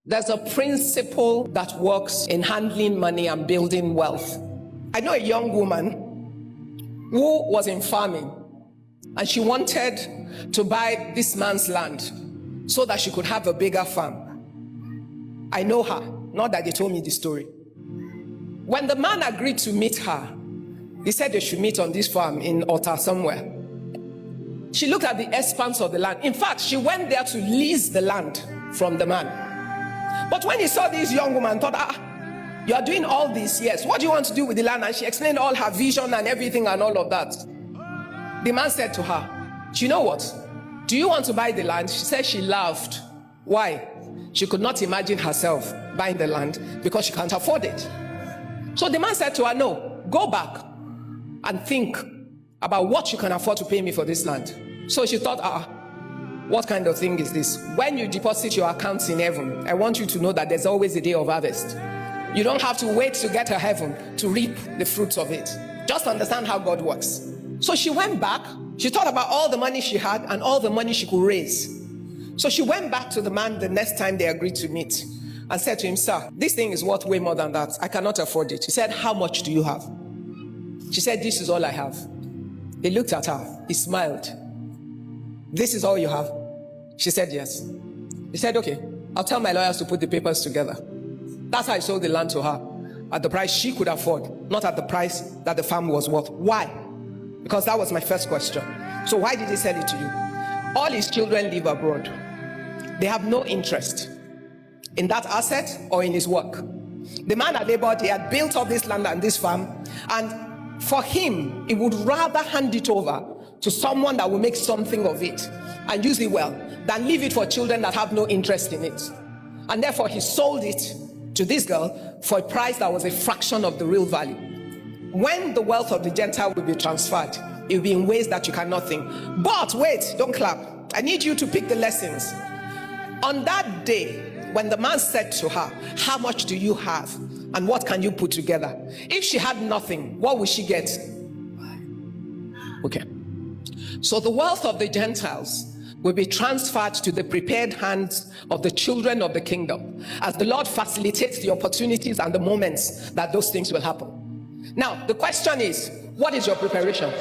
There's a principle that works in handling money and building wealth. I know a young woman who was in farming and she wanted to buy this man's land so that she could have a bigger farm. I know her, not that they told me the story. When the man agreed to meet her, he said they should meet on this farm in Otta somewhere. She looked at the expanse of the land. In fact, she went there to lease the land from the man. But when he saw this young woman, thought, you are doing all this, yes. What do you want to do with the land? And she explained all her vision and everything and all of that. The man said to her, do you know what? Do you want to buy the land? She said she laughed. Why? She could not imagine herself buying the land because she can't afford it. So the man said to her, no, go back and think about what you can afford to pay me for this land. So she thought, what kind of thing is this? When you deposit your accounts in heaven, I want you to know that there's always a day of harvest. You don't have to wait to get to heaven to reap the fruits of it. Just understand how God works. So she went back. She thought about all the money she had and all the money she could raise. So she went back to the man the next time they agreed to meet and said to him, sir, this thing is worth way more than that. I cannot afford it. He said, how much do you have? She said, this is all I have. He looked at her. He smiled. This is all you have? She said yes. He said, okay, I'll tell my lawyers to put the papers together. That's how I sold the land to her, at the price she could afford, not at the price that the farm was worth. Why? Because that was my first question. So why did he sell it to you? All his children live abroad. They have no interest in that asset or in his work. The man had labored, he had built up this land and this farm, and for him, he would rather hand it over to someone that will make something of it and use it well than leave it for children that have no interest in it. And therefore, he sold it to this girl for a price that was a fraction of the real value. When the wealth of the Gentile will be transferred, it will be in ways that you cannot think. But wait, don't clap. I need you to pick the lessons. On that day, when the man said to her, how much do you have and what can you put together? If she had nothing, what would she get? Okay. So the wealth of the Gentiles will be transferred to the prepared hands of the children of the kingdom as the Lord facilitates the opportunities and the moments that those things will happen. Now, the question is, what is your preparation?